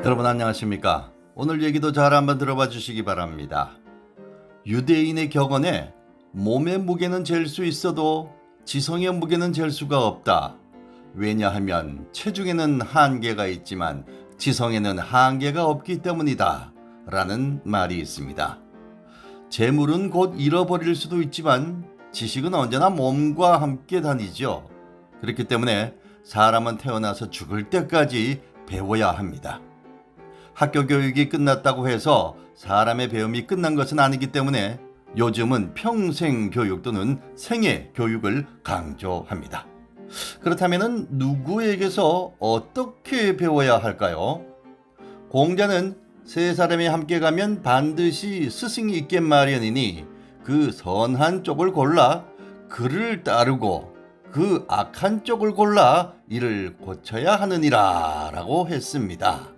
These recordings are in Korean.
여러분 안녕하십니까? 오늘 얘기도 잘 한번 들어봐 주시기 바랍니다. 유대인의 격언에 몸의 무게는 잴 수 있어도 지성의 무게는 잴 수가 없다. 왜냐하면 체중에는 한계가 있지만 지성에는 한계가 없기 때문이다. 라는 말이 있습니다. 재물은 곧 잃어버릴 수도 있지만 지식은 언제나 몸과 함께 다니죠. 그렇기 때문에 사람은 태어나서 죽을 때까지 배워야 합니다. 학교 교육이 끝났다고 해서 사람의 배움이 끝난 것은 아니기 때문에 요즘은 평생 교육 또는 생애 교육을 강조합니다. 그렇다면 누구에게서 어떻게 배워야 할까요? 공자는 세 사람이 함께 가면 반드시 스승이 있게 마련이니 그 선한 쪽을 골라 그를 따르고 그 악한 쪽을 골라 이를 고쳐야 하느니라 라고 했습니다.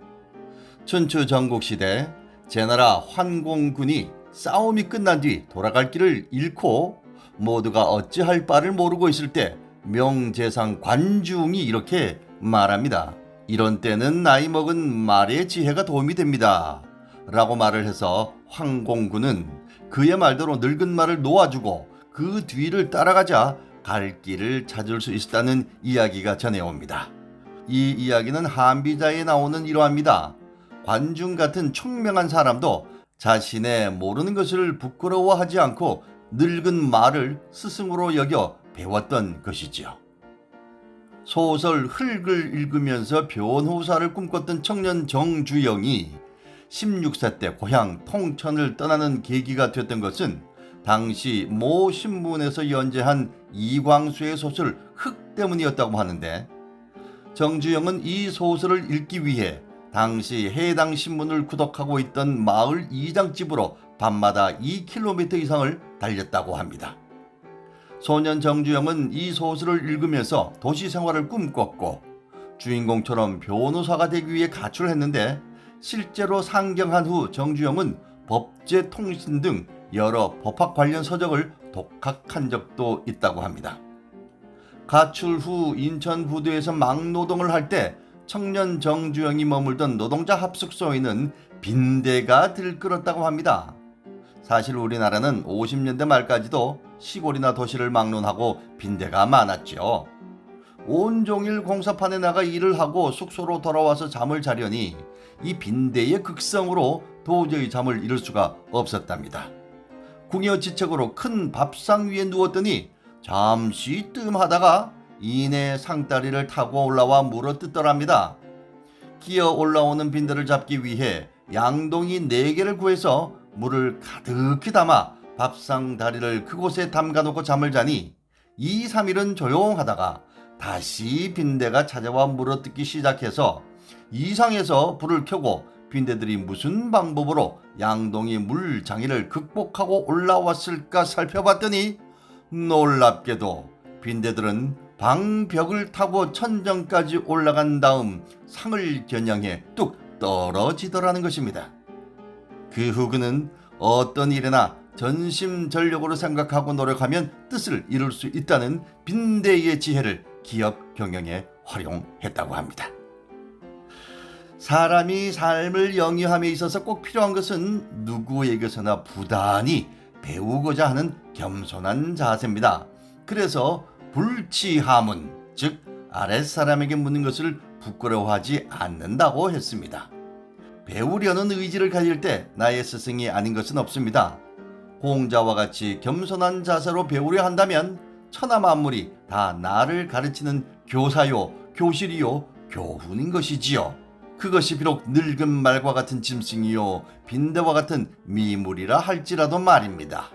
춘추 전국시대 제나라 환공군이 싸움이 끝난 뒤 돌아갈 길을 잃고 모두가 어찌할 바를 모르고 있을 때 명재상 관중이 이렇게 말합니다. 이런 때는 나이 먹은 말의 지혜가 도움이 됩니다. 라고 말을 해서 황공군은 그의 말대로 늙은 말을 놓아주고 그 뒤를 따라가자 갈 길을 찾을 수 있었다는 이야기가 전해옵니다. 이 이야기는 한비자에 나오는 일화입니다. 관중 같은 총명한 사람도 자신의 모르는 것을 부끄러워하지 않고 늙은 말을 스승으로 여겨 배웠던 것이지요. 소설 흙을 읽으면서 변호사를 꿈꿨던 청년 정주영이 16세 때 고향 통천을 떠나는 계기가 됐던 것은 당시 모 신문에서 연재한 이광수의 소설 흙 때문이었다고 하는데, 정주영은 이 소설을 읽기 위해 당시 해당 신문을 구독하고 있던 마을 이장집으로 밤마다 2km 이상을 달렸다고 합니다. 소년 정주영은 이 소설을 읽으면서 도시 생활을 꿈꿨고 주인공처럼 변호사가 되기 위해 가출을 했는데, 실제로 상경한 후 정주영은 법제 통신 등 여러 법학 관련 서적을 독학한 적도 있다고 합니다. 가출 후 인천 부두에서 막노동을 할 때 청년 정주영이 머물던 노동자 합숙소에는 빈대가 들끓었다고 합니다. 사실 우리나라는 50년대 말까지도 시골이나 도시를 막론하고 빈대가 많았죠. 온종일 공사판에 나가 일을 하고 숙소로 돌아와서 잠을 자려니 이 빈대의 극성으로 도저히 잠을 이룰 수가 없었답니다. 궁여지책으로 큰 밥상 위에 누웠더니 잠시 뜸하다가 이내 상다리를 타고 올라와 물어뜯더랍니다. 기어 올라오는 빈대를 잡기 위해 양동이 4개를 구해서 물을 가득히 담아 밥상 다리를 그곳에 담가놓고 잠을 자니 2, 3일은 조용하다가 다시 빈대가 찾아와 물어뜯기 시작해서 이상해서 불을 켜고 빈대들이 무슨 방법으로 양동이 물 장애를 극복하고 올라왔을까 살펴봤더니 놀랍게도 빈대들은 방벽을 타고 천정까지 올라간 다음 상을 겨냥해 뚝 떨어지더라는 것입니다. 그 후 그는 어떤 일이나 전심전력으로 생각하고 노력하면 뜻을 이룰 수 있다는 빈대의 지혜를 기업 경영에 활용했다고 합니다. 사람이 삶을 영위함에 있어서 꼭 필요한 것은 누구에게서나 부단히 배우고자 하는 겸손한 자세입니다. 그래서 불치하문, 즉 아랫사람에게 묻는 것을 부끄러워하지 않는다고 했습니다. 배우려는 의지를 가질 때 나의 스승이 아닌 것은 없습니다. 공자와 같이 겸손한 자세로 배우려 한다면 천하만물이 다 나를 가르치는 교사요, 교실이요, 교훈인 것이지요. 그것이 비록 늙은 말과 같은 짐승이요 빈대와 같은 미물이라 할지라도 말입니다.